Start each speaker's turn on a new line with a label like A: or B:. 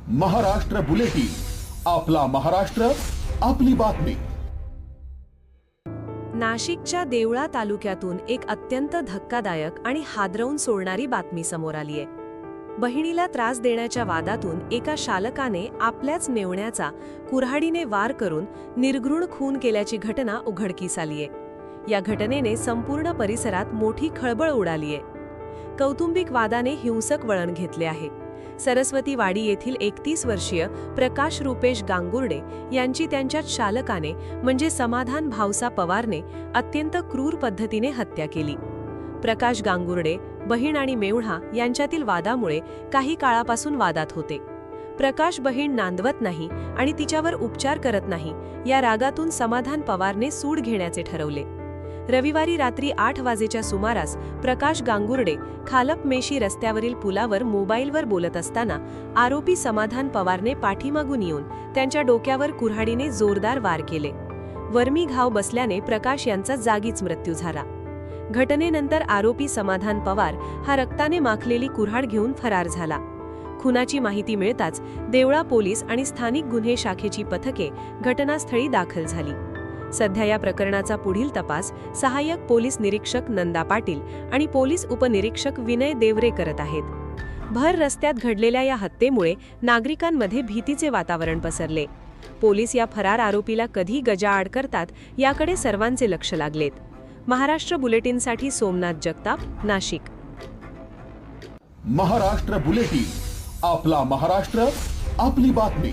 A: Maharashtra bulletin, आपला महाराष्ट्र, आपली बातमी।
B: नाशिकच्या देवळा तालुक्यातून एक अत्यंत धक्कादायक आणि हादरवून सोडणारी बातमी समोर आलीये। बहिणीला त्रास देण्याच्या वादातून एका शालकाने आपल्याच मेवण्याचा कुऱ्हाडीने वार करून निर्घृण खून केल्याची घटना उघडकीस आलीये। या घटनेने संपूर्ण परिसरात मोठी खळबळ उडालीये। कौटुंबिक वादाने हिंसक वळण घेतले आहे। सरस्वती वाडी येथील 31 वर्षीय प्रकाश रुपेश गांगुर्डे यांची त्यांच्याच शालकाने म्हणजे समाधान भावसा पवारने अत्यंत क्रूर पद्धतीने हत्या केली। प्रकाश गांगुर्डे बहीण आणि मेवणा यांच्यातील वादामुळे काही काळापासून वादात होते। प्रकाश बहीण नांदवत नाही आणि तिच्यावर उपचार करत नाही या रागातून समाधान पवारने सूड घेण्याचे ठरवले। रविवारी रात्री 8 वाजेच्या सुमारास प्रकाश गांगुर्डे खालपमेशी रस्त्यावरील पुलावर मोबाईलवर बोलत असताना आरोपी समाधान पवारने पाठीमागून येऊन त्यांच्या डोक्यावर कुऱ्हाडीने जोरदार वार केले। वर्मी घाव बसल्याने प्रकाश यांचा जागीच मृत्यू झाला। घटनेनंतर आरोपी समाधान पवार हा रक्ताने माखलेली कुऱ्हाड घेऊन फरार झाला। खुनाची माहिती मिळताच देवळा पोलीस आणि स्थानिक गुन्हे शाखेची पथके घटनास्थळी दाखल झाली। सध्या या प्रकरणाचा पुढील तपास सहाय्यक पोलीस निरीक्षक नंदा पाटील आणि पोलीस उपनिरीक्षक विनय देवरे करत आहेत। भर रस्त्यात घडलेल्या या हत्येमुळे नागरिकांमध्ये भीतीचे वातावरण पसरले। पोलीस या फरार आरोपीला कधी गजाआड करतात याकडे सर्वांचे लक्ष लागलेत। महाराष्ट्र बुलेटिनसाठी सोमनाथ जगताप, नाशिक।
A: महाराष्ट्र बुलेटिन, आपला महाराष्ट्र, आपली बातमी।